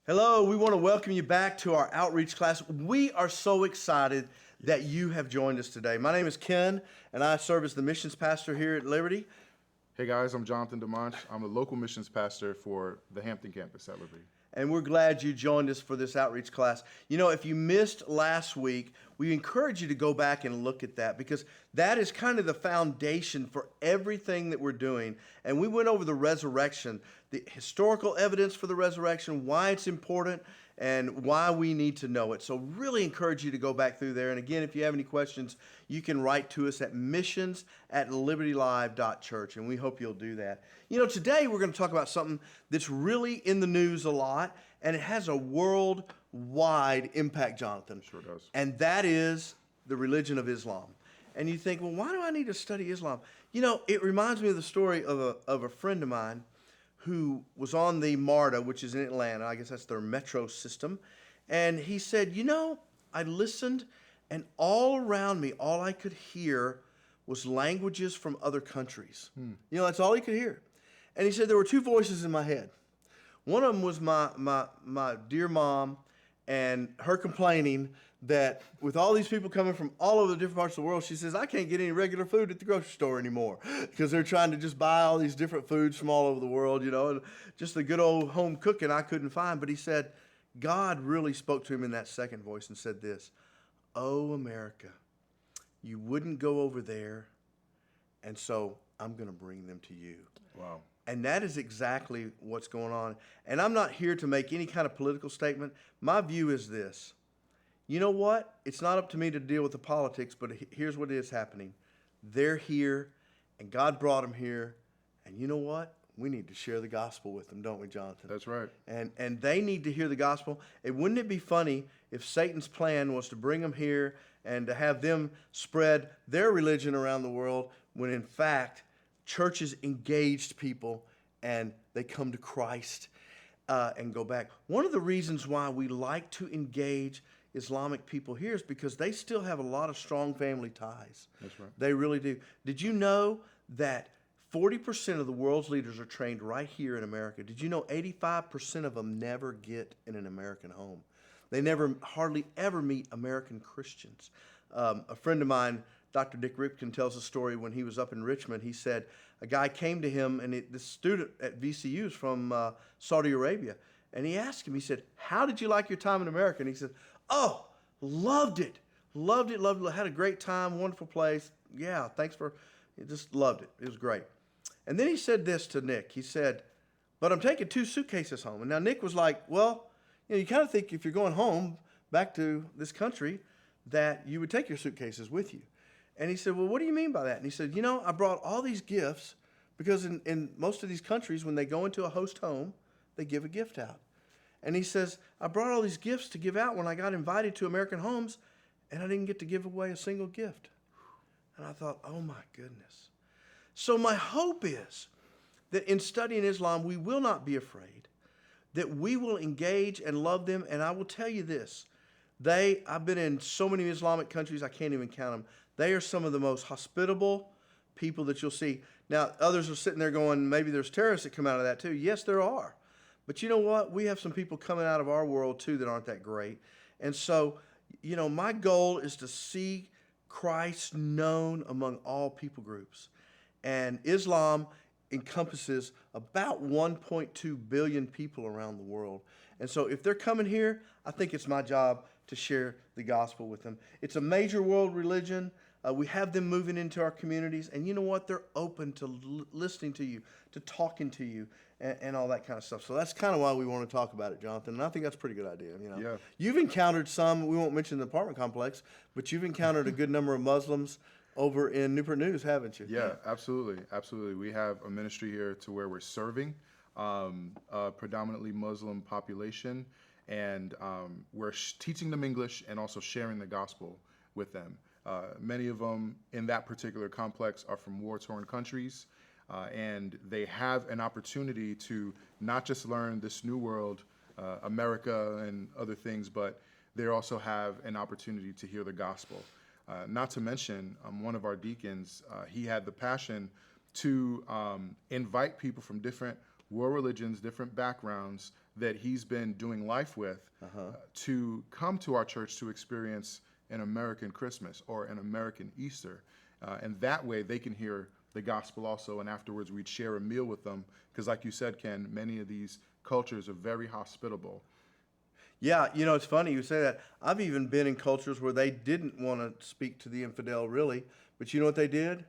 Hello, we want to welcome you back to our outreach class. We are so excited that you have joined us today. My name is Ken, and I serve as the missions pastor here at Liberty. Hey guys, I'm Jonathan DeMonch. I'm the local missions pastor for the Hampton campus at Liberty. And we're glad you joined us for this outreach class. You know, if you missed last week, we encourage you to go back and look at that because that is kind of the foundation for everything that we're doing. And we went over the resurrection, the historical evidence for the resurrection, why it's important, and why we need to know it. So really encourage you to go back through there. And again, if you have any questions, you can write to us at missions@libertylive.church, and we hope you'll do that. You know, today we're going to talk about something that's really in the news a lot, and it has a worldwide impact, Jonathan. Sure does. And that is the religion of Islam. And you think, well, why do I need to study Islam? You know, it reminds me of the story of a friend of mine who was on the MARTA, which is in Atlanta. I guess that's their metro system. And he said, you know, I listened, and all around me, all I could hear was languages from other countries. You know, that's all he could hear. And he said there were two voices in my head. One of them was my dear mom and her complaining that with all these people coming from all over the different parts of the world, she says, I can't get any regular food at the grocery store anymore because they're trying to just buy all these different foods from all over the world, you know, and just the good old home cooking I couldn't find. But he said, God really spoke to him in that second voice and said this, oh, America, you wouldn't go over there, and so I'm going to bring them to you. Wow. And that is exactly what's going on. And I'm not here to make any kind of political statement. My view is this. You know what? It's not up to me to deal with the politics, but here's what is happening. They're here, and God brought them here. And you know what? We need to share the gospel with them, don't we, Jonathan? That's right. And they need to hear the gospel. And wouldn't it be funny if Satan's plan was to bring them here and to have them spread their religion around the world when in fact churches engaged people and they come to Christ and go back. One of the reasons why we like to engage Islamic people here is because they still have a lot of strong family ties. That's right. They really do. Did you know that 40% of the world's leaders are trained right here in America? Did you know 85% of them never get in an American home? They never, hardly ever meet American Christians. A friend of mine, Dr. Dick Ripken, tells a story when he was up in Richmond. He said a guy came to him, and this student at VCU is from Saudi Arabia, and he asked him, he said, how did you like your time in America? And he said, oh, loved it. Loved it, loved it, had a great time, wonderful place. Yeah, thanks for, just loved it. It was great. And then he said this to Nick. He said, but I'm taking 2 suitcases home. And now Nick was like, well, you know, you kind of think if you're going home back to this country that you would take your suitcases with you. And he said, well, what do you mean by that? And he said, you know, I brought all these gifts because in most of these countries, when they go into a host home, they give a gift out. And he says, I brought all these gifts to give out when I got invited to American homes, and I didn't get to give away a single gift. And I thought, oh my goodness. So my hope is that in studying Islam, we will not be afraid, that we will engage and love them. And I will tell you this, I've been in so many Islamic countries, I can't even count them. They are some of the most hospitable people that you'll see. Now, others are sitting there going, maybe there's terrorists that come out of that too. Yes, there are. But you know what? We have some people coming out of our world too that aren't that great. And so, you know, my goal is to see Christ known among all people groups. And Islam encompasses about 1.2 billion people around the world. And so if they're coming here, I think it's my job to share the gospel with them. It's a major world religion. We have them moving into our communities. And you know what? They're open to listening to you, to talking to you, and all that kind of stuff. So that's kind of why we want to talk about it, Jonathan. And I think that's a pretty good idea. You know? Yeah. You've encountered some, we won't mention the apartment complex, but you've encountered a good number of Muslims over in Newport News, haven't you? Yeah, absolutely. Absolutely. We have a ministry here to where we're serving a predominantly Muslim population, and we're teaching them English and also sharing the gospel with them. Many of them in that particular complex are from war-torn countries, and they have an opportunity to not just learn this new world, America and other things, but they also have an opportunity to hear the gospel. Not to mention, one of our deacons, he had the passion to invite people from different world religions, different backgrounds, that he's been doing life with to come to our church to experience an American Christmas or an American Easter. And that way they can hear the gospel also. And afterwards we'd share a meal with them. Because like you said, Ken, many of these cultures are very hospitable. Yeah, you know, it's funny you say that. I've even been in cultures where they didn't want to speak to the infidel really, but you know what they did?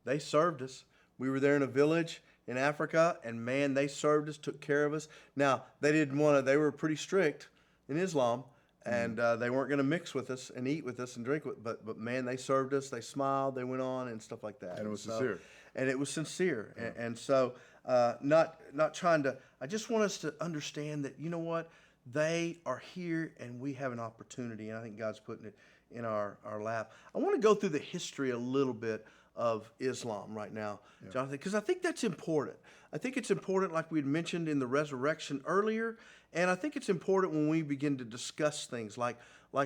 They served us. We were there in a village in Africa, and man, they served us, took care of us. Now, they didn't want to, they were pretty strict in Islam, and they weren't going to mix with us and eat with us and drink with, but man, they served us, they smiled, they went on and stuff like that. And it was sincere. And it was sincere. And so, not trying to, I just want us to understand that, you know what? They are here and we have an opportunity, and I think God's putting it in our lap. I want to go through the history a little bit of Islam right now, Jonathan, because I think that's important. I think it's important, like we had mentioned in the resurrection earlier, and I think it's important when we begin to discuss things like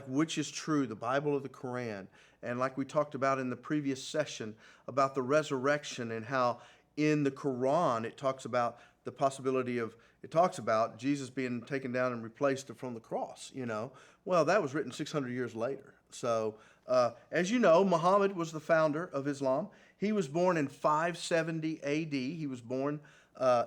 which is true, the Bible or the Quran, and like we talked about in the previous session about the resurrection and how in the Quran it talks about the possibility of, it talks about Jesus being taken down and replaced from the cross, you know. Well, that was written 600 years later. So, as you know, Muhammad was the founder of Islam. He was born in 570 A.D. He was born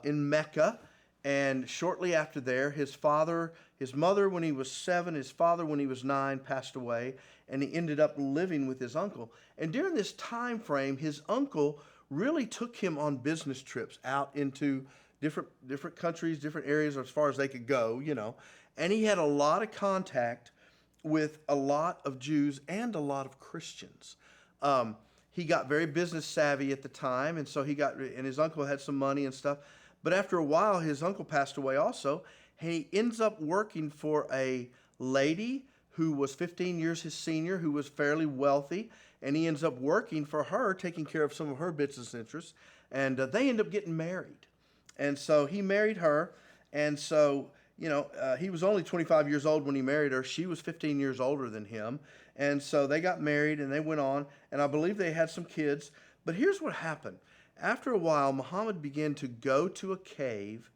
in Mecca. And shortly after there, his mother when he was 7, his father when he was 9 passed away. And he ended up living with his uncle. And during this time frame, his uncle really took him on business trips out into different countries, different areas as far as they could go, you know. And he had a lot of contact with a lot of Jews and a lot of Christians. He got very business savvy at the time, and so and his uncle had some money and stuff. But after a while, his uncle passed away also. He ends up working for a lady who was 15 years his senior, who was fairly wealthy, and he ends up working for her, taking care of some of her business interests, and they end up getting married. And so he married her, and so, you know, he was only 25 years old when he married her. She was 15 years older than him, and so they got married, and they went on, and I believe they had some kids. But here's what happened. After a while, Muhammad began to go to a cave,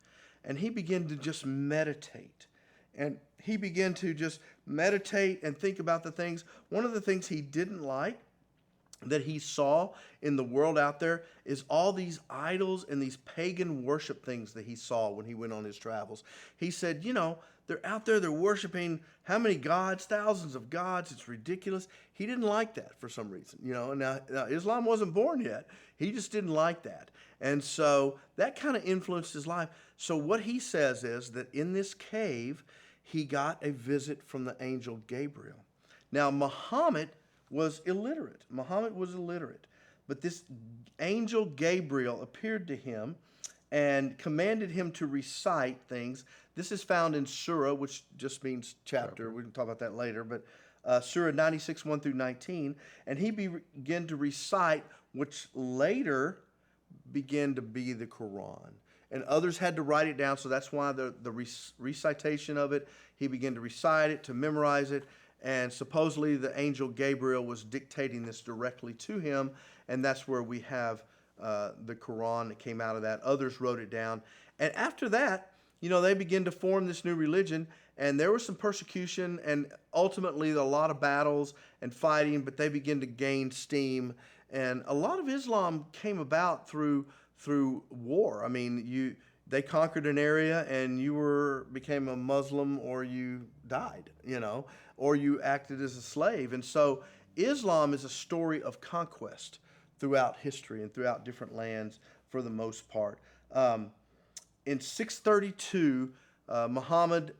and he began to just meditate. And he began to just meditate and think about the things. One of the things he didn't like that he saw in the world out there is all these idols and these pagan worship things that he saw when he went on his travels. He said, you know, they're out there, they're worshiping how many gods? Thousands of gods. It's ridiculous. He didn't like that for some reason, you know. Now Islam wasn't born yet. He just didn't like that. And so that kind of influenced his life. So what he says is that in this cave, he got a visit from the angel Gabriel. Now, Muhammad was illiterate. But this angel Gabriel appeared to him and commanded him to recite things. This is found in Surah, which just means chapter. We can talk about that later. But Surah 96, 1 through 19. And he began to recite, which later began to be the Quran. And others had to write it down, so that's why the recitation of it, he began to recite it, to memorize it. And supposedly the angel Gabriel was dictating this directly to him, and that's where we have the Quran that came out of that. Others wrote it down. And after that, you know, they began to form this new religion, and there was some persecution and ultimately a lot of battles and fighting, but they began to gain steam. And a lot of Islam came about through war. I mean, they conquered an area and you became a Muslim, or you died, you know, or you acted as a slave. And so Islam is a story of conquest throughout history and throughout different lands for the most part. In 632, Muhammad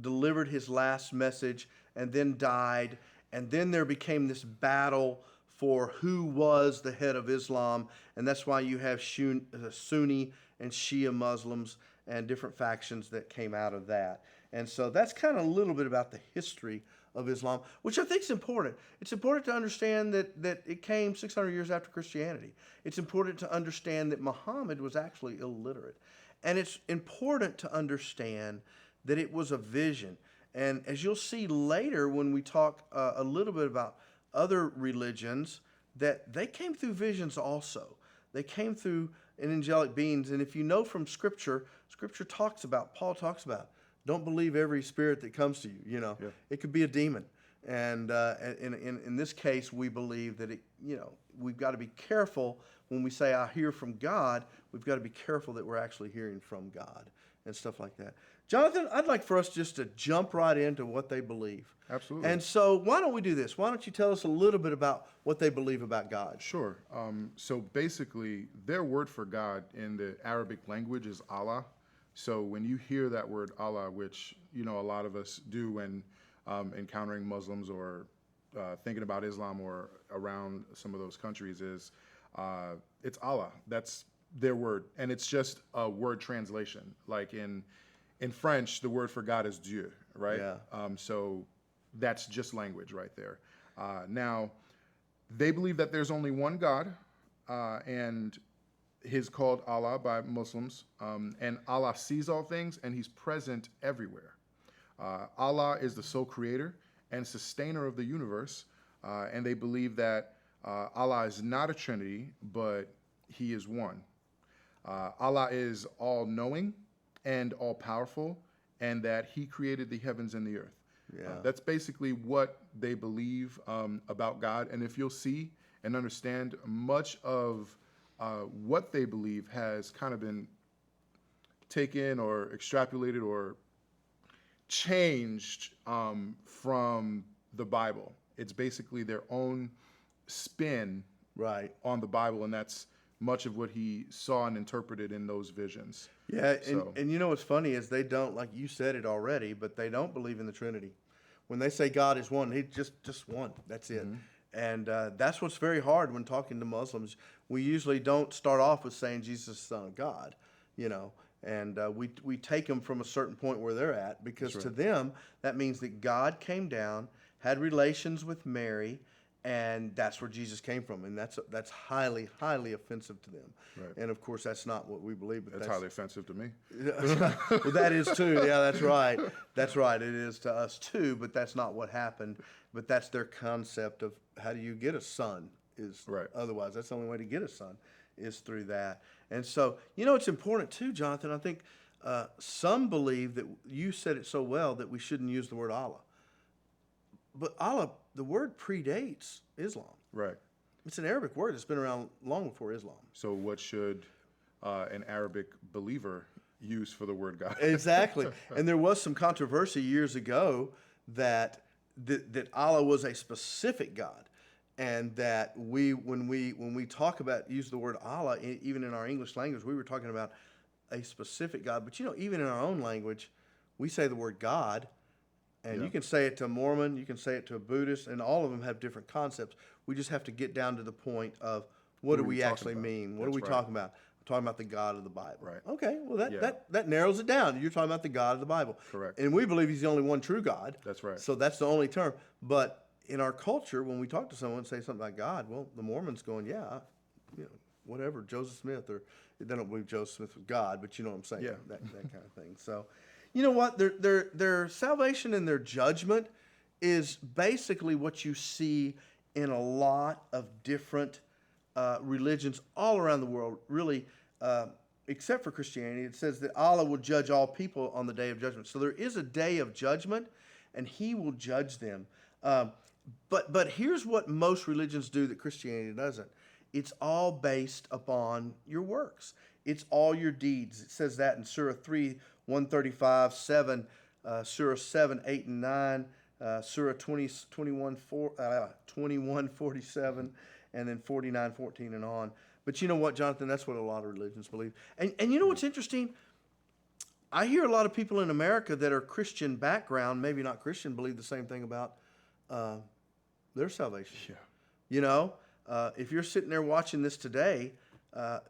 delivered his last message and then died. And then there became this battle for who was the head of Islam. And that's why you have Sunni and Shia Muslims and different factions that came out of that. And so that's kind of a little bit about the history of Islam, which I think is important. It's important to understand that it came 600 years after Christianity. It's important to understand that Muhammad was actually illiterate. And it's important to understand that it was a vision. And as you'll see later when we talk a little bit about other religions, that they came through visions also. They came through angelic beings. And if you know from Scripture, Paul talks about Don't believe every spirit that comes to you. Yeah. It could be a demon. And in this case, we believe that we've got to be careful when we say I hear from God. We've got to be careful that we're actually hearing from God and stuff like that. Jonathan, I'd like for us just to jump right into what they believe. Absolutely. And so why don't we do this? Why don't you tell us a little bit about what they believe about God? Sure. So basically, their word for God in the Arabic language is Allah. So when you hear that word Allah, which a lot of us do when encountering Muslims or thinking about Islam or around some of those countries, is it's Allah. That's their word, and it's just a word translation. Like in French, the word for God is Dieu, right? Yeah. So that's just language right there. Now, they believe that there's only one God, and He's called Allah by Muslims, and Allah sees all things, and He's present everywhere. Allah is the sole creator and sustainer of the universe, and they believe that Allah is not a trinity, but He is one. Allah is all-knowing and all-powerful, and that He created the heavens and the earth. Yeah. That's basically what they believe about God. And if you'll see and understand, much of what they believe has kind of been taken or extrapolated or changed from the Bible. It's basically their own spin Right. on the Bible, and that's much of what he saw and interpreted in those visions. Yeah, So- and what's funny is they don't, like you said it already, but they don't believe in the Trinity. When they say God is one, He's just one. That's it. And that's what's very hard when talking to Muslims. We usually don't start off with saying Jesus is the Son of God, and we take them from a certain point where they're at, because to them that means that God came down, had relations with Mary, and that's where Jesus came from, and that's highly, highly offensive to them. Right. And of course, that's not what we believe. But That's highly offensive to me. well, that is too. Yeah, that's right. That's right. It is to us too, but that's not what happened. But that's their concept of how do you get a son is Right. otherwise. That's the only way to get a son is through that. And so, it's important too, Jonathan. I think some believe that you said it so well that we shouldn't use the word Allah. But Allah, the word predates Islam. Right. It's an Arabic word. It's been around long before Islam. So what should an Arabic believer use for the word God? Exactly. And there was some controversy years ago that Allah was a specific God, and that when we talk about use the word Allah, even in our English language, we were talking about a specific God. But even in our own language, we say the word God, and you can say it to a Mormon, you can say it to a Buddhist, and all of them have different concepts. We just have to get down to the point of what do we actually mean? What are That's we right. talking about? I'm talking about the God of the Bible. Right. Okay, well Yeah. that narrows it down. You're talking about the God of the Bible. Correct. And we believe He's the only one true God. That's right. So that's the only term. But in our culture, when we talk to someone and say something about God, well, the Mormon's going, yeah, whatever, Joseph Smith, or they don't believe Joseph Smith was God, but you know what I'm saying, Yeah. that kind of thing. So, you know what? Their salvation and their judgment is basically what you see in a lot of different religions all around the world, really, except for Christianity. It says that Allah will judge all people on the day of judgment. So there is a day of judgment, and He will judge them. But here's what most religions do that Christianity doesn't. It's all based upon your works. It's all your deeds. It says that in Surah 3, 135, 7, Surah 7, 8, and 9, Surah 21, 47, and then 49, 14, and on. But you know what, Jonathan? That's what a lot of religions believe. And you know what's interesting? I hear a lot of people in America that are Christian background, maybe not Christian, believe the same thing about their salvation. Yeah. If you're sitting there watching this today,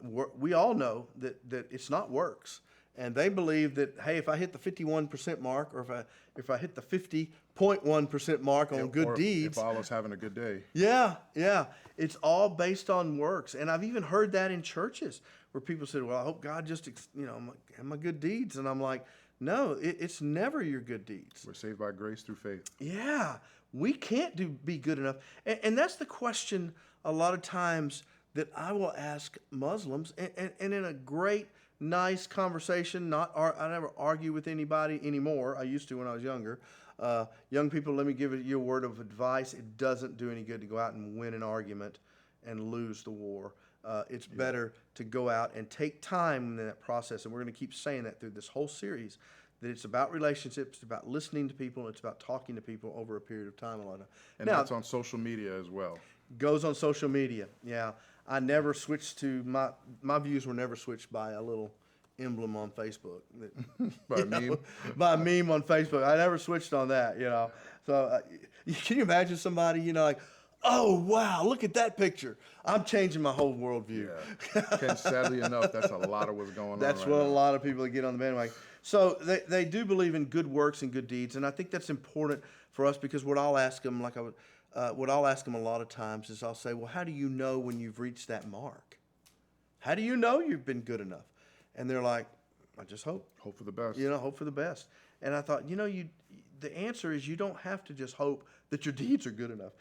we all know that it's not works. And they believe that, hey, if I hit the 51% mark, or if I hit the 50.1% mark on good Or deeds, if Allah's having a good day. yeah, it's all based on works. And I've even heard that in churches where people said, well, I hope God just, have my good deeds. And I'm like, no, it's never your good deeds. We're saved by grace through faith. Yeah, we can't be good enough. And that's the question a lot of times that I will ask Muslims, and in a great nice conversation. I never argue with anybody anymore. I used to when I was younger. Young people, let me give you a word of advice. It doesn't do any good to go out and win an argument and lose the war. It's better to go out and take time in that process. And we're going to keep saying that through this whole series, that it's about relationships, it's about listening to people, it's about talking to people over a period of time a lot of. And Now, that's on social media as well. goes on social media. Yeah. I never switched to my views were never switched by a little emblem on Facebook. By a meme? By a meme on Facebook. I never switched on that, you know. So can you imagine somebody, you know, like, oh, wow, look at that picture. I'm changing my whole worldview. Yeah. Ken, sadly enough, that's a lot of what's going on That's right what now. a lot of people get on the bandwagon. So they do believe in good works and good deeds, and I think that's important for us because what I'll ask them, what I'll ask them a lot of times is I'll say, well, how do you know when you've reached that mark? How do you know you've been good enough? And they're like, I just hope. Hope for the best. You know, hope for the best. And I thought, you know, the answer is you don't have to just hope that your deeds are good enough.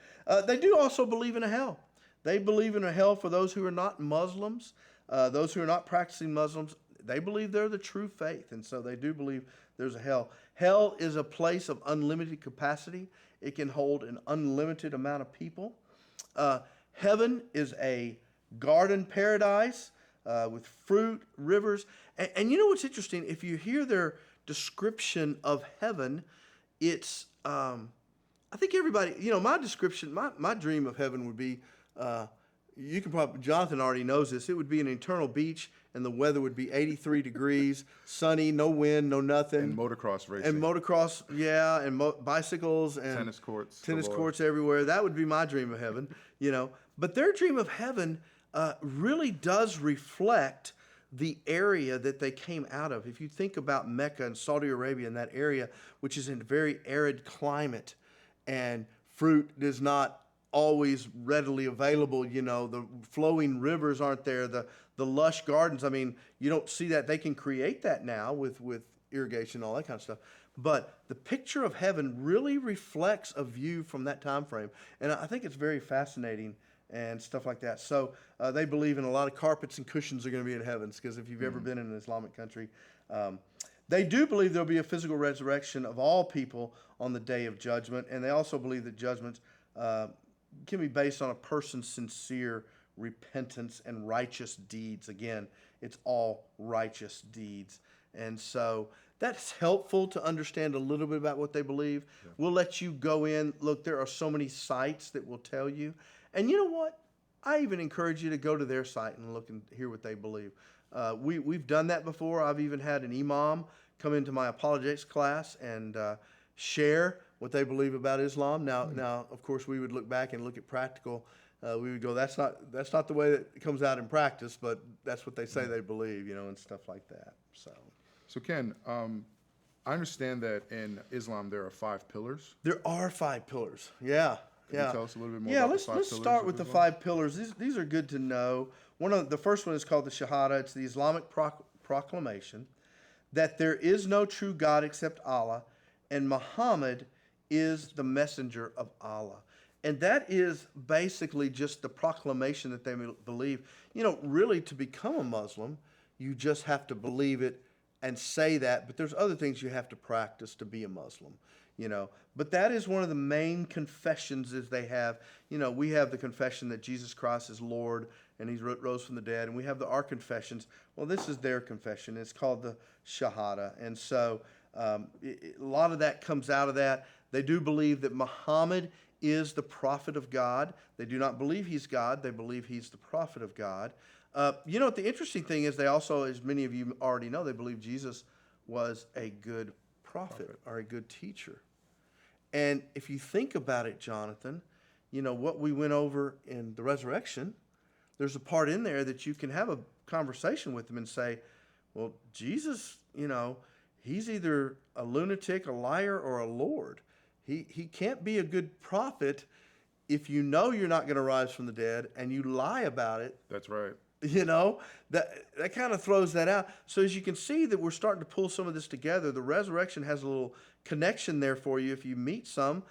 They do also believe in a hell. They believe in a hell for those who are not Muslims, those who are not practicing Muslims. They believe they're the true faith, and so they do believe there's a hell. Hell is a place of unlimited capacity. It can hold an unlimited amount of people. Heaven is a garden paradise with fruit, rivers. And you know what's interesting? If you hear their description of heaven, it's, I think everybody, you know, my description, my dream of heaven would be, you can probably, Jonathan already knows this, it would be an eternal beach and the weather would be 83 degrees, sunny, no wind, no nothing. And motocross racing. And motocross, yeah, and bicycles and tennis courts. tennis galore. courts everywhere. That would be my dream of heaven, you know. But their dream of heaven really does reflect the area that they came out of. If you think about Mecca and Saudi Arabia and that area, which is in a very arid climate, and fruit is not always readily available, you know, the flowing rivers aren't there, the lush gardens, I mean, you don't see that. They can create that now with irrigation and all that kind of stuff. But the picture of heaven really reflects a view from that time frame. And I think it's very fascinating and stuff like that. So they believe in a lot of carpets and cushions are going to be in heavens, because if you've ever been in an Islamic country, they do believe there'll be a physical resurrection of all people on the day of judgment. And they also believe that judgments can be based on a person's sincere repentance and righteous deeds. Again, it's all righteous deeds. And so that's helpful to understand a little bit about what they believe. Yeah. We'll let you go in. Look, there are so many sites that will tell you. And you know what? I even encourage you to go to their site and look and hear what they believe. We've done that before. I've even had an imam come into my apologetics class and share what they believe about Islam. Now, of course, we would look back and look at practical. We would go, that's not the way that it comes out in practice, but that's what they say they believe, you know, and stuff like that. So Ken, I understand that in Islam there are 5 pillars. There are 5 pillars. Yeah. Can you tell us a little bit more about the 5 let's pillars? Yeah, let's start with the 5 pillars. These are good to know. The first one is called the Shahada. It's the Islamic proclamation that there is no true God except Allah, and Muhammad is the messenger of Allah. And that is basically just the proclamation that they believe. You know, really, to become a Muslim, you just have to believe it and say that, but there's other things you have to practice to be a Muslim, you know. But that is one of the main confessions that they have. You know, we have the confession that Jesus Christ is Lord and He rose from the dead, and we have our confessions. Well, this is their confession. It's called the Shahada. And so a lot of that comes out of that. They do believe that Muhammad is the prophet of God. They do not believe he's God. They believe he's the prophet of God. You know what the interesting thing is? They also, as many of you already know, they believe Jesus was a good prophet or a good teacher. And if you think about it, Jonathan, you know, what we went over in the resurrection, there's a part in there that you can have a conversation with them and say, well, Jesus, you know, he's either a lunatic, a liar, or a Lord. He can't be a good prophet if you know you're not going to rise from the dead and you lie about it. That's right. You know, that kind of throws that out. So as you can see that we're starting to pull some of this together. The resurrection has a little connection there for you. If you meet some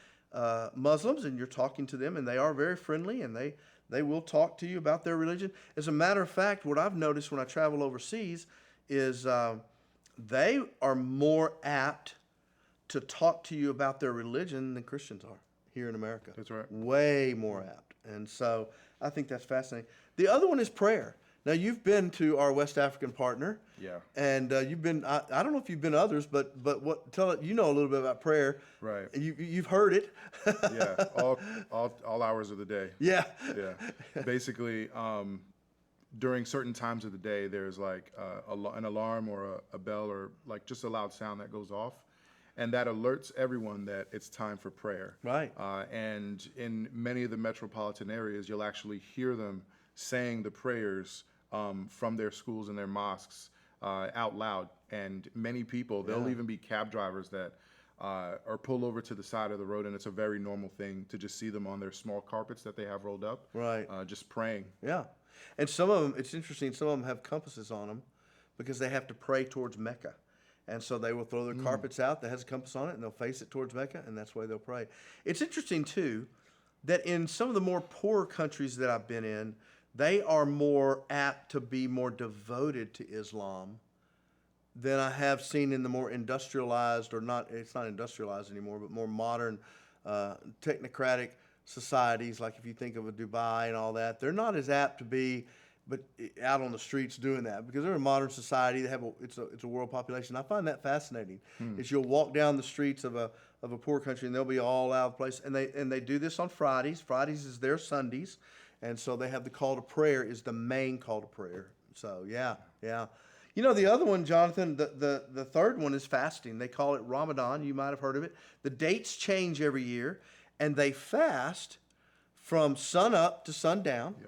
Muslims and you're talking to them, and they are very friendly, and they will talk to you about their religion. As a matter of fact, what I've noticed when I travel overseas is they are more apt to talk to you about their religion than Christians are here in America. That's right. Way more apt. And so I think that's fascinating. The other one is prayer. Now, you've been to our West African partner. Yeah. And you've been, I don't know if you've been to others, but tell it, you know a little bit about prayer. Right. You've heard it. Yeah. All hours of the day. Yeah. Yeah. Basically, during certain times of the day, there's like an alarm or a bell or like just a loud sound that goes off. And that alerts everyone that it's time for prayer. Right. And in many of the metropolitan areas, you'll actually hear them saying the prayers from their schools and their mosques out loud. And many people, there'll even be cab drivers that are pulled over to the side of the road, and it's a very normal thing to just see them on their small carpets that they have rolled up, Right. just praying. Yeah. And some of them, it's interesting, some of them have compasses on them because they have to pray towards Mecca. And so they will throw their carpets out that has a compass on it, and they'll face it towards Mecca, and that's the way they'll pray. It's interesting, too, that in some of the more poorer countries that I've been in, they are more apt to be more devoted to Islam than I have seen in the more industrialized, or not, it's not industrialized anymore, but more modern technocratic societies, like if you think of a Dubai and all that. They're not as apt to be out on the streets doing that because they're a modern society. They have it's a world population. I find that fascinating. Is you'll walk down the streets of a poor country and they'll be all out of place, and they do this on Fridays. Fridays is their Sundays, and so they have the call to prayer is the main call to prayer. So yeah. You know, the other one, Jonathan, the third one is fasting. They call it Ramadan. You might have heard of it. The dates change every year, and they fast from sun up to sundown. Yeah.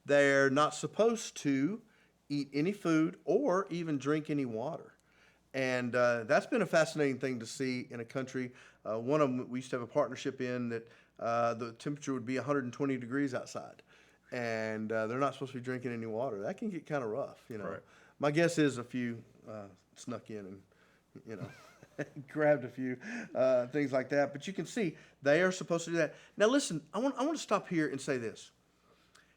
They're not supposed to eat any food or even drink any water. And that's been a fascinating thing to see in a country. One of them, we used to have a partnership in that the temperature would be 120 degrees outside. And they're not supposed to be drinking any water. That can get kind of rough, you know. Right. My guess is a few snuck in and, you know, grabbed a few things like that. But you can see they are supposed to do that. Now, listen, I want to stop here and say this.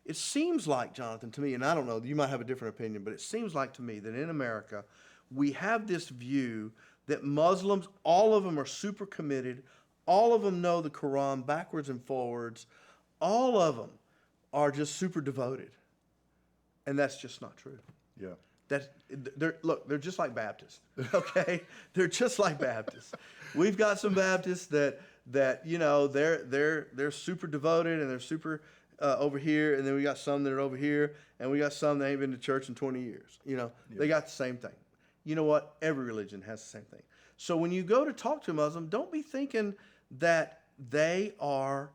It seems like, Jonathan, to me, and I don't know, you might have a different opinion, but it seems like to me that in America, we have this view that Muslims, all of them are super committed, all of them know the Quran backwards and forwards, all of them are just super devoted. And that's just not true. Yeah. They're just like Baptists, okay? They're just like Baptists. We've got some Baptists that you know, they're super devoted and they're super over here, and then we got some that are over here, and we got some that ain't been to church in 20 years. You know, They got the same thing. You know what? Every religion has the same thing. So when you go to talk to a Muslim, don't be thinking that they are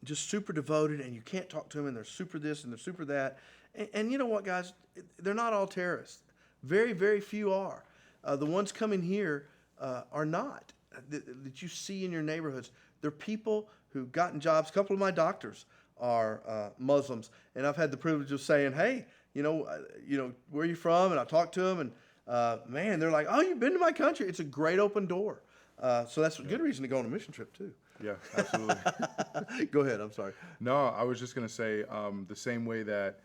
just super devoted and you can't talk to them and they're super this and they're super that. And you know what, guys? They're not all terrorists. Very, very few are. The ones coming here are not, that you see in your neighborhoods. They're people who've gotten jobs. A couple of my doctors are Muslims, and I've had the privilege of saying, "Hey, you know, where are you from?" And I talk to them, and man, they're like, "Oh, you've been to my country." It's a great open door. So that's a good reason to go on a mission trip too. Yeah, absolutely. Go ahead. I'm sorry. No, I was just going to say the same way that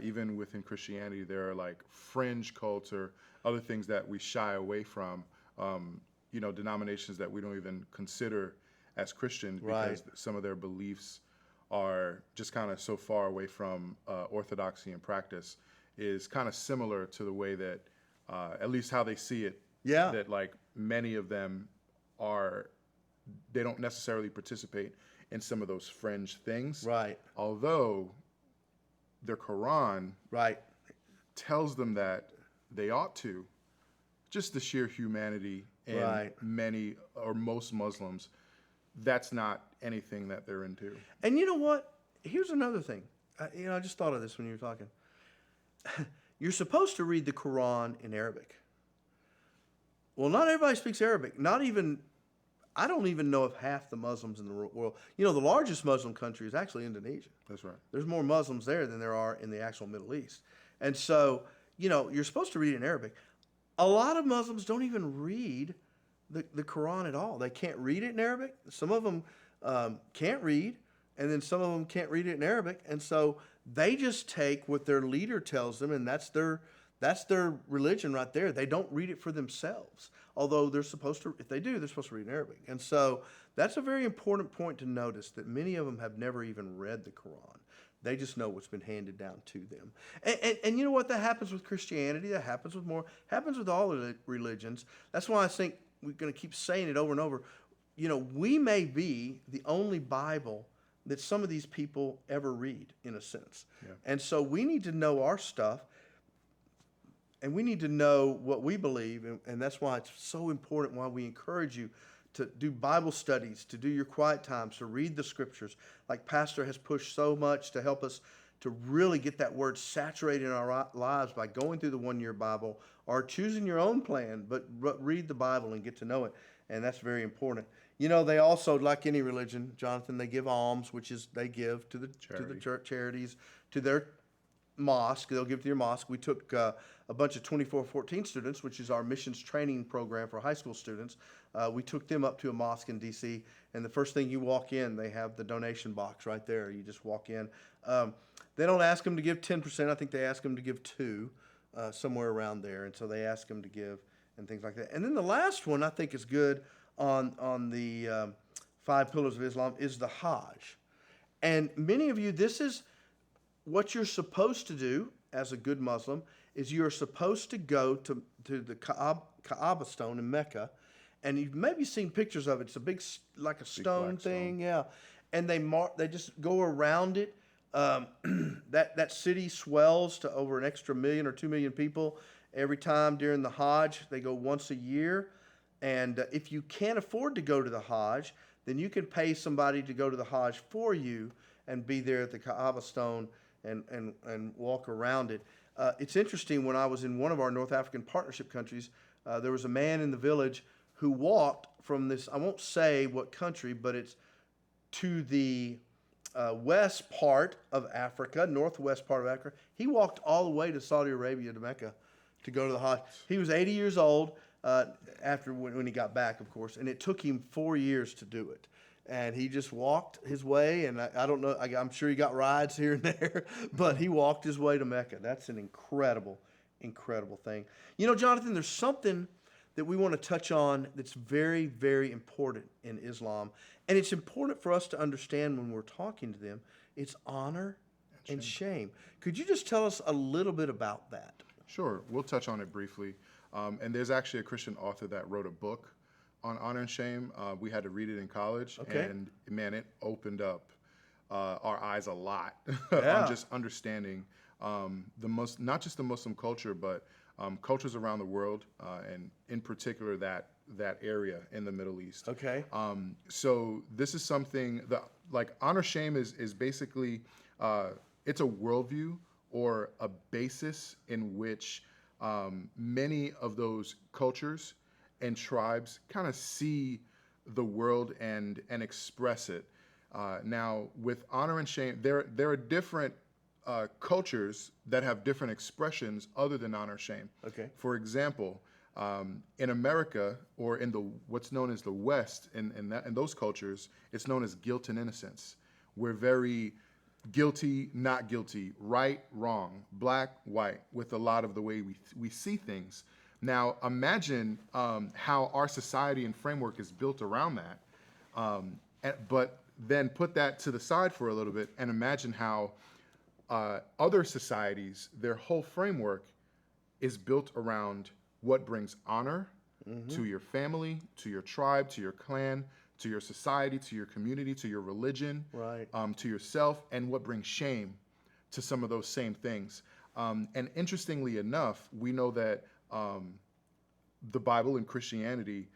even within Christianity, there are like fringe cults or other things that we shy away from, you know, denominations that we don't even consider as Christian because some of their beliefs are just kind of so far away from orthodoxy and practice, is kind of similar to the way that, at least how they see it, that like many of them they don't necessarily participate in some of those fringe things. Right. Although their Quran tells them that they ought to. Just the sheer humanity in many or most Muslims, that's not anything that they're into. And you know what? Here's another thing. I just thought of this when you were talking. You're supposed to read the Quran in Arabic. Well, not everybody speaks Arabic. I don't even know if half the Muslims in the world. You know, the largest Muslim country is actually Indonesia. That's right. There's more Muslims there than there are in the actual Middle East. And so, you know, you're supposed to read it in Arabic. A lot of Muslims don't even read the Quran at all. They can't read it in Arabic. Some of them can't read, and then some of them can't read it in Arabic. And so they just take what their leader tells them, and that's their That's their religion right there. They don't read it for themselves, although they're supposed to. If they do, they're supposed to read in Arabic. And so that's a very important point to notice that many of them have never even read the Quran. They just know what's been handed down to them. And you know what? That happens with Christianity. That happens with happens with all religions. That's why I think we're going to keep saying it over and over. You know, we may be the only Bible that some of these people ever read, in a sense. Yeah. And so we need to know our stuff, and we need to know what we believe. And that's why it's so important, why we encourage you to do Bible studies, to do your quiet times, to read the scriptures. Like Pastor has pushed so much to help us to really get that word saturated in our lives by going through the 1 year Bible or choosing your own plan, but read the Bible and get to know it. And that's very important. You know, they also, like any religion, Jonathan, they give alms, which is they give to the church charities, to their mosque. They'll give to your mosque. We took a bunch of 2414 students, which is our missions training program for high school students. We took them up to a mosque in D.C., and the first thing you walk in, they have the donation box right there. You just walk in. They don't ask them to give 10%. I think they ask them to give 2%, somewhere around there. And so they ask them to give and things like that. And then the last one I think is good on the 5 pillars of Islam is the Hajj. And many of you, this is what you're supposed to do as a good Muslim, is you're supposed to go to the Kaaba stone in Mecca, and you've maybe seen pictures of it. It's a big, like a stone thing, yeah. And they just go around it. That city swells to over an extra 1 million or 2 million people every time during the Hajj. They go once a year. And if you can't afford to go to the Hajj, then you can pay somebody to go to the Hajj for you and be there at the Kaaba stone and walk around it. It's interesting, when I was in one of our North African partnership countries, there was a man in the village who walked from this, I won't say what country, but it's to the west part of Africa, northwest part of Africa. He walked all the way to Saudi Arabia, to Mecca, to go to the Hajj. He was 80 years old after when he got back, of course, and it took him 4 years to do it. And he just walked his way, and I don't know, I'm sure he got rides here and there, but he walked his way to Mecca. That's an incredible, incredible thing. You know, Jonathan, there's something that we want to touch on that's very, very important in Islam, and it's important for us to understand when we're talking to them. It's honor and shame. Could you just tell us a little bit about that? Sure, we'll touch on it briefly. And there's actually a Christian author that wrote a book on honor and shame. We had to read it in college, and man, it opened up our eyes a lot on just understanding not just the Muslim culture, but cultures around the world, and in particular that area in the Middle East. Okay. So this is something that, like, honor shame is basically it's a worldview or a basis in which many of those cultures and tribes kind of see the world and express it. Now, with honor and shame, there are different cultures that have different expressions other than honor shame. Okay. For example, in America, or in what's known as the West, in those cultures, it's known as guilt and innocence. We're very guilty, not guilty, right, wrong, black, white, with a lot of the way we see things. Now, imagine how our society and framework is built around that, but then put that to the side for a little bit and imagine how other societies, their whole framework is built around what brings honor to your family, to your tribe, to your clan, to your society, to your community, to your religion, right, to yourself, and what brings shame to some of those same things. And interestingly enough, we know that the Bible and Christianity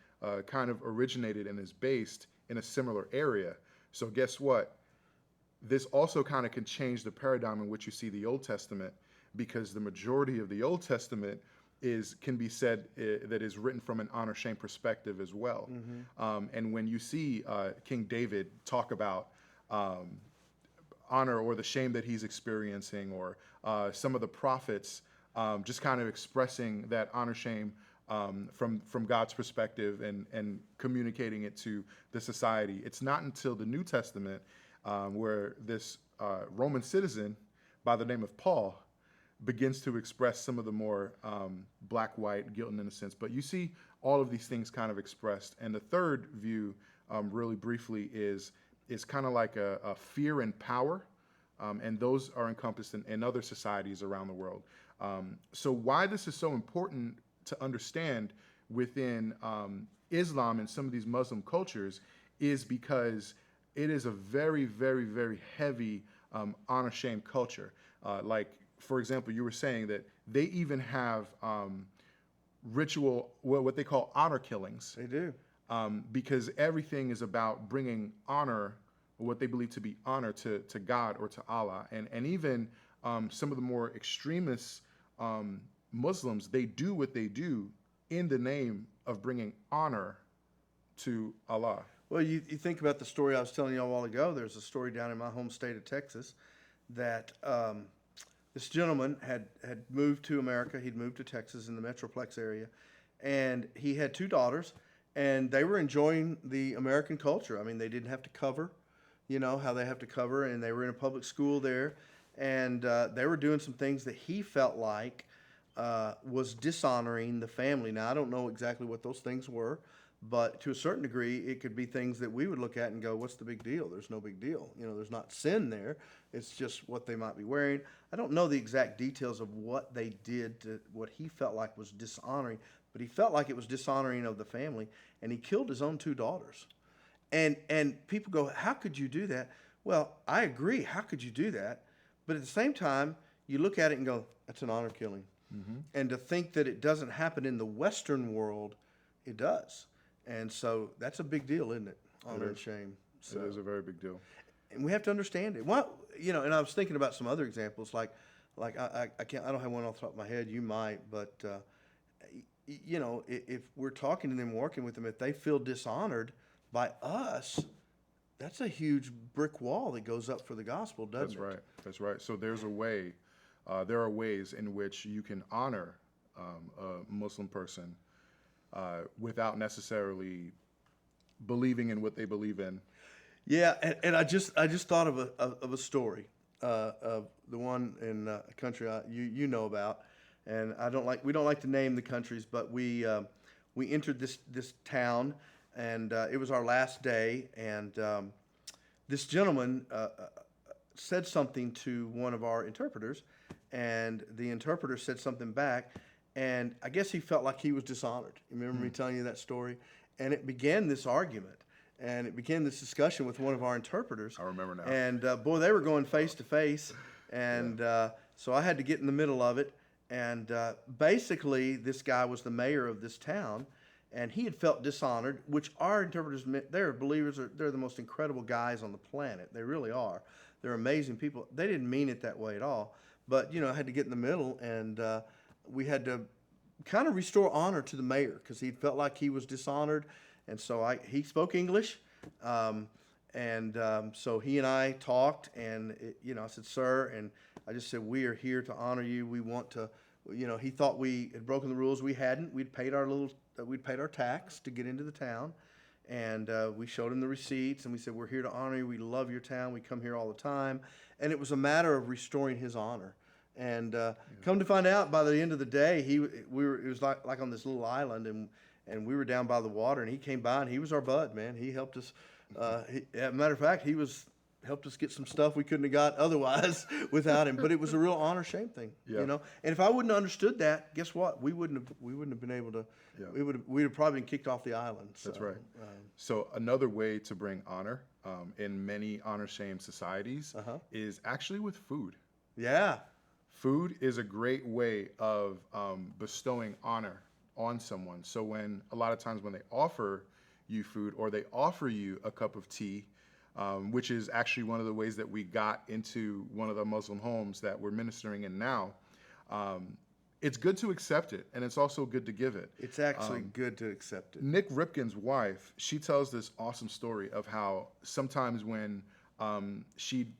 kind of originated and is based in a similar area. So guess what? This also kind of can change the paradigm in which you see the Old Testament, because the majority of the Old Testament can be said that is written from an honor-shame perspective as well. And when you see King David talk about honor or the shame that he's experiencing, or some of the prophets just kind of expressing that honor-shame from God's perspective and communicating it to the society, it's not until the New Testament where this Roman citizen by the name of Paul begins to express some of the more black, white, guilt and innocence. But you see all of these things kind of expressed. And the third view, really briefly, is kind of like a fear and power. And those are encompassed in other societies around the world. So why this is so important to understand within Islam and some of these Muslim cultures is because it is a very, very, very heavy honor-shame culture. Like, for example, you were saying that they even have ritual, what they call honor killings. They do. Because everything is about bringing honor, what they believe to be honor, to God or to Allah. And even some of the more extremist Muslims, they do what they do in the name of bringing honor to Allah. Well, you think about the story I was telling you a while ago. There's a story down in my home state of Texas that this gentleman had moved to America. He'd moved to Texas in the Metroplex area, and he had two daughters, and they were enjoying the American culture. I mean, they didn't have to cover, you know, how they have to cover, and they were in a public school there, and they were doing some things that he felt like was dishonoring the family. Now, I don't know exactly what those things were, but to a certain degree, it could be things that we would look at and go, what's the big deal? There's no big deal. You know, there's not sin there. It's just what they might be wearing. I don't know the exact details of what they did to what he felt like was dishonoring, but he felt like it was dishonoring of the family, and he killed his own two daughters. And people go, how could you do that? Well, I agree. How could you do that? But at the same time, you look at it and go, that's an honor killing. Mm-hmm. And to think that it doesn't happen in the Western world, it does. And so that's a big deal, isn't it? Honor and shame. So, it is a very big deal. And we have to understand it. Well, you know, and I was thinking about some other examples, like I can't, I don't have one off the top of my head. You might, but you know, if we're talking to them, working with them, if they feel dishonored by us, that's a huge brick wall that goes up for the gospel, doesn't it? That's right. That's right. So there's a way. There are ways in which you can honor a Muslim person without necessarily believing in what they believe in. Yeah, and I just thought of a story of the one in a country you know about, and we don't like to name the countries, but we entered this town, and it was our last day, and this gentleman said something to one of our interpreters, and the interpreter said something back, and I guess he felt like he was dishonored. You remember me telling you that story? And it began this argument, and it began this discussion with one of our interpreters. I remember now. And boy, they were going face to face, and so I had to get in the middle of it. And basically, this guy was the mayor of this town, and he had felt dishonored, which our interpreters, they're believers, they're the most incredible guys on the planet. They really are. They're amazing people. They didn't mean it that way at all. But, you know, I had to get in the middle, and we had to kind of restore honor to the mayor because he felt like he was dishonored. And so he spoke English, so he and I talked, and, I said, sir, and I just said, we are here to honor you. We want to, he thought we had broken the rules. We hadn't. We'd paid our tax to get into the town, and we showed him the receipts, and we said, we're here to honor you. We love your town. We come here all the time. And it was a matter of restoring his honor. And come to find out, by the end of the day, it was like on this little island, and we were down by the water, and he came by, and he was our bud, man. He helped us. As a matter of fact, helped us get some stuff we couldn't have got otherwise without him. But it was a real honor shame thing, And if I wouldn't have understood that, guess what? We wouldn't have been able to. Yeah. We'd have probably been kicked off the island. So, that's right. So another way to bring honor in many honor shame societies is actually with food. Yeah. Food is a great way of bestowing honor on someone. So a lot of times when they offer you food or they offer you a cup of tea, which is actually one of the ways that we got into one of the Muslim homes that we're ministering in now, it's good to accept it, and it's also good to give it. It's actually good to accept it. Nick Ripken's wife, she tells this awesome story of how sometimes when she'd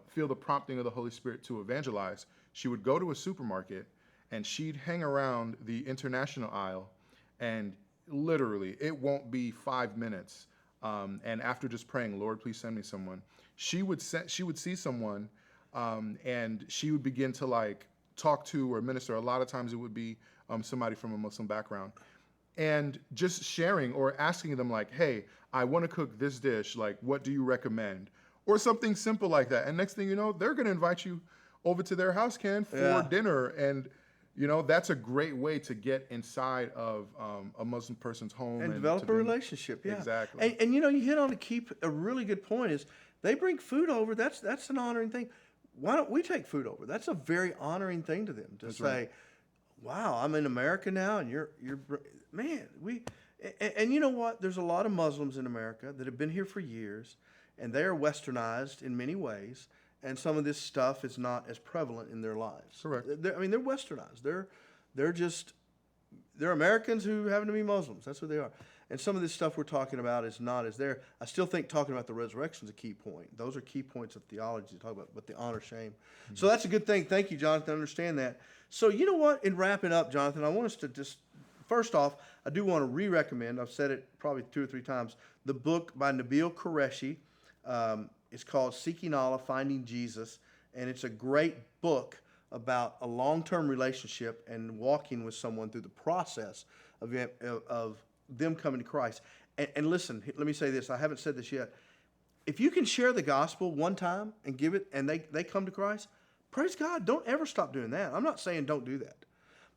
feel the prompting of the Holy Spirit to evangelize, she would go to a supermarket and she'd hang around the international aisle, and literally it won't be 5 minutes. And after just praying, Lord, please send me someone, she would see someone, and she would begin to talk to or minister, a lot of times it would be somebody from a Muslim background. And just sharing or asking them like, hey, I want to cook this dish. Like, what do you recommend? Or something simple like that. And next thing you know, they're going to invite you over to their house, Ken, for dinner. And, you know, that's a great way to get inside of a Muslim person's home. And develop a relationship, yeah. Exactly. And you know, you hit on a really good point is they bring food over. That's an honoring thing. Why don't we take food over? That's a very honoring thing to them to say, right. wow, I'm in America now and you're man, and you know what? There's a lot of Muslims in America that have been here for years and they are westernized in many ways. And some of this stuff is not as prevalent in their lives. Correct. I mean, they're westernized. They're Americans who happen to be Muslims. That's who they are. And some of this stuff we're talking about is not as there. I still think talking about the resurrection is a key point. Those are key points of theology to talk about, but the honor, shame. Mm-hmm. So that's a good thing. Thank you, Jonathan. I understand that. So you know what? In wrapping up, Jonathan, I want us to just, first off, I do want to re-recommend, I've said it probably 2 or 3 times, the book by Nabil Qureshi. It's called Seeking Allah, Finding Jesus. And it's a great book about a long-term relationship and walking with someone through the process of them coming to Christ. And listen, let me say this. I haven't said this yet. If you can share the gospel one time and give it, and they come to Christ, praise God. Don't ever stop doing that. I'm not saying don't do that.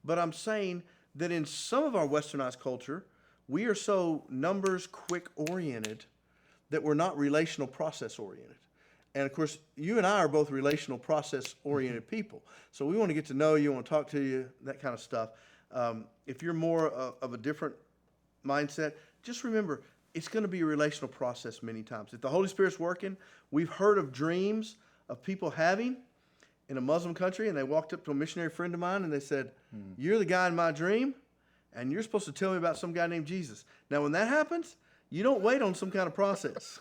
But I'm saying that in some of our westernized culture, we are so numbers quick oriented that we're not relational process oriented. And of course, you and I are both relational process oriented people. So we want to get to know you, want to talk to you, that kind of stuff. If you're more of a different mindset, just remember, it's going to be a relational process many times. If the Holy Spirit's working, we've heard of dreams of people having in a Muslim country, and they walked up to a missionary friend of mine and they said, you're the guy in my dream, and you're supposed to tell me about some guy named Jesus. Now, when that happens, you don't wait on some kind of process.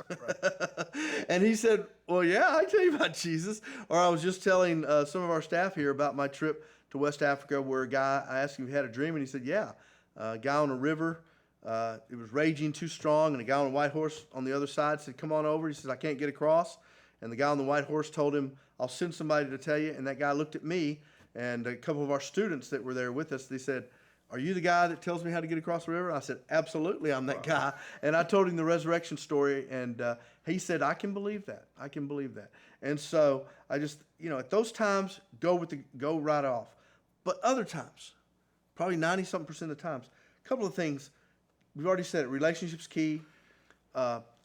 And he said, well, yeah, I tell you about Jesus. Or I was just telling some of our staff here about my trip to West Africa where I asked him if he had a dream, and he said, yeah, a guy on a river, it was raging too strong, and a guy on a white horse on the other side said, come on over. He says, I can't get across. And the guy on the white horse told him, I'll send somebody to tell you. And that guy looked at me, and a couple of our students that were there with us, they said, are you the guy that tells me how to get across the river? I said, absolutely, I'm that guy. And I told him the resurrection story, and he said, I can believe that. I can believe that. And so I just, at those times, go right off. But other times, probably 90-something% of the times, a couple of things. We've already said it. Relationship's key.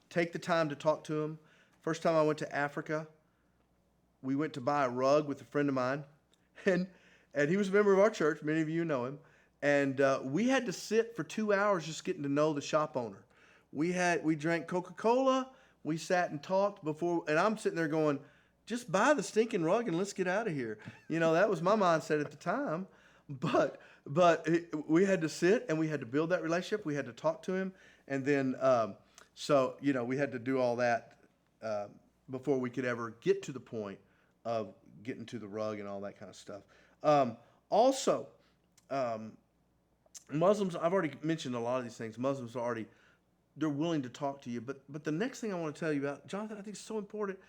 Take the time to talk to them. First time I went to Africa, we went to buy a rug with a friend of mine, and he was a member of our church. Many of you know him. And we had to sit for 2 hours just getting to know the shop owner. We drank Coca-Cola. We sat and talked before, and I'm sitting there going, just buy the stinking rug and let's get out of here. That was my mindset at the time. But we had to sit and we had to build that relationship. We had to talk to him. And then, we had to do all that before we could ever get to the point of getting to the rug and all that kind of stuff. Muslims, I've already mentioned a lot of these things. Muslims they're willing to talk to you. But the next thing I want to tell you about, Jonathan, I think is so important,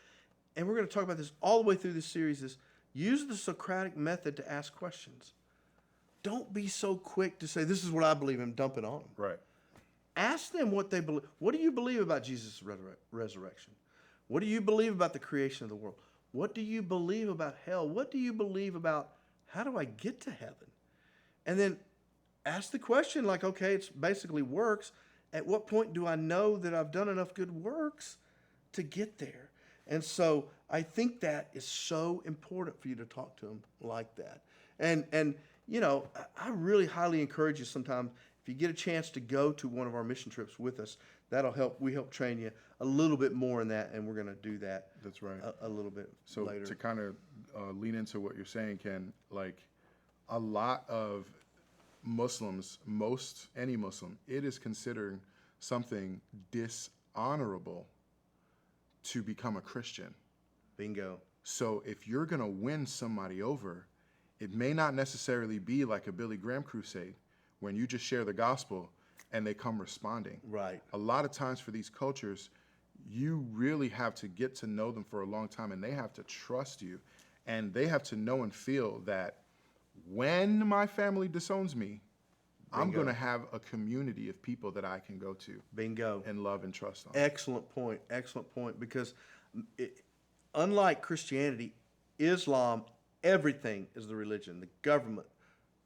and we're going to talk about this all the way through this series, is use the Socratic method to ask questions. Don't be so quick to say, this is what I believe, and dump it on them. Right. Ask them what they believe. What do you believe about Jesus' resurrection? What do you believe about the creation of the world? What do you believe about hell? What do you believe about how do I get to heaven? And then ask the question like, okay, it's basically works. At what point do I know that I've done enough good works to get there? And so I think that is so important for you to talk to them like that. And I really highly encourage you sometime, if you get a chance to go to one of our mission trips with us, that'll help. We help train you a little bit more in that, and we're going to do that. That's right. A little bit later. So to kind of lean into what you're saying, Ken, like a lot of Muslims, any Muslim, it is considered something dishonorable to become a Christian. Bingo. So if you're going to win somebody over, it may not necessarily be like a Billy Graham crusade when you just share the gospel and they come responding. Right. A lot of times for these cultures, you really have to get to know them for a long time, and they have to trust you, and they have to know and feel that when my family disowns me, I'm Bingo. going to have a community of people that I can go to Bingo. and love and trust on. Excellent point. Excellent point. Because unlike Christianity, Islam, everything is the religion, the government,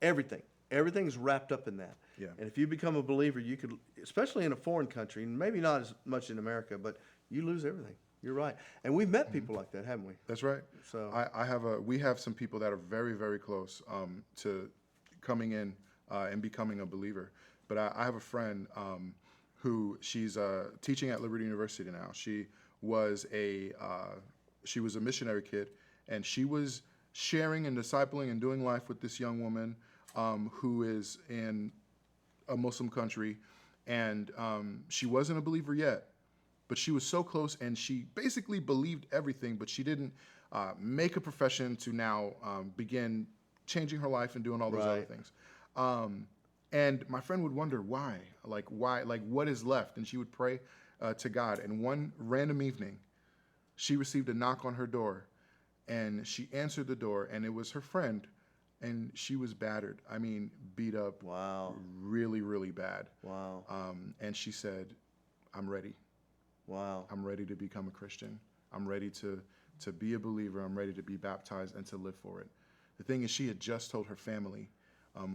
everything. Everything is wrapped up in that. Yeah. And if you become a believer, you could, especially in a foreign country, and maybe not as much in America, but you lose everything. You're right. And we've met people like that, haven't we? That's right. So- we have some people that are very, very close to coming in and becoming a believer. But I have a friend who she's teaching at Liberty University now. She was a missionary kid, and she was sharing and discipling and doing life with this young woman who is in a Muslim country, and she wasn't a believer yet. But she was so close, and she basically believed everything, but she didn't make a profession to now begin changing her life and doing all those other Right. things. And my friend would wonder why, what is left? And she would pray to God. And one random evening, she received a knock on her door, and she answered the door, and it was her friend, and she was battered. I mean, beat up. Wow. Really, really bad. Wow. And she said, "I'm ready. Wow. I'm ready to become a Christian. I'm ready to be a believer. I'm ready to be baptized and to live for it." The thing is, she had just told her family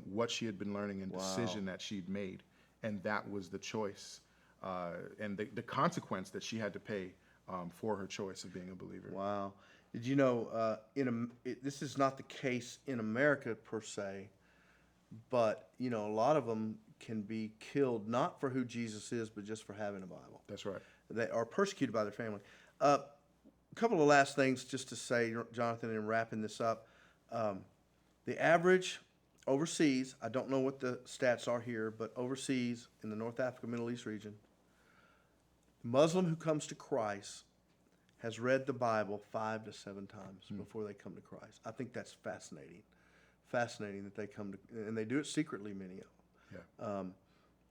what she had been learning and Wow. decision that she'd made, and that was the choice and the consequence that she had to pay for her choice of being a believer. Wow. Did you know, this is not the case in America per se, but, a lot of them can be killed not for who Jesus is, but just for having a Bible. That's right. They are persecuted by their family. A couple of last things just to say, Jonathan, in wrapping this up. The average overseas, I don't know what the stats are here, but overseas in the North Africa, Middle East region, the Muslim who comes to Christ has read the Bible 5 to 7 times before they come to Christ. I think that's fascinating. Fascinating that they come to, and they do it secretly, many of them. Yeah.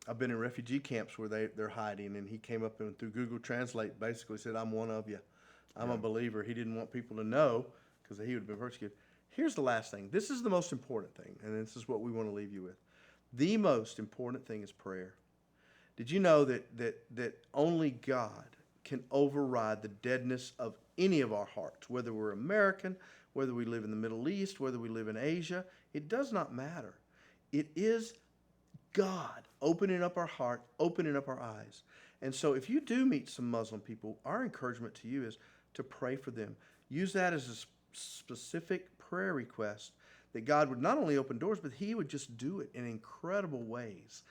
I've been in refugee camps where they're hiding, and he came up and through Google Translate basically said, "I'm one of you. I'm a believer." He didn't want people to know because he would have been persecuted. Here's the last thing. This is the most important thing, and this is what we want to leave you with. The most important thing is prayer. Did you know that only God can override the deadness of any of our hearts, whether we're American, whether we live in the Middle East, whether we live in Asia? It does not matter. It is God opening up our heart, opening up our eyes. And so if you do meet some Muslim people, our encouragement to you is to pray for them. Use that as a specific prayer request that God would not only open doors, but he would just do it in incredible ways.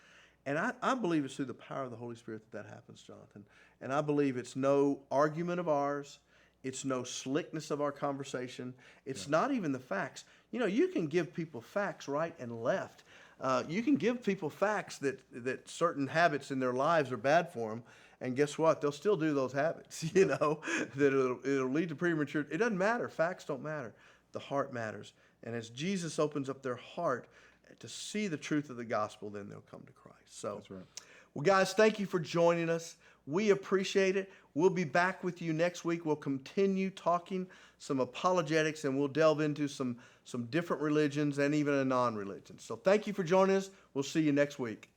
And I believe it's through the power of the Holy Spirit that happens, Jonathan. And I believe it's no argument of ours. It's no slickness of our conversation. It's not even the facts. You can give people facts right and left. You can give people facts that certain habits in their lives are bad for them. And guess what? They'll still do those habits, that it'll lead to premature. It doesn't matter. Facts don't matter. The heart matters. And as Jesus opens up their heart to see the truth of the gospel, then they'll come to Christ. So, That's right. Well, guys, thank you for joining us. We appreciate it. We'll be back with you next week. We'll continue talking some apologetics, and we'll delve into some different religions and even a non-religion. So thank you for joining us. We'll see you next week.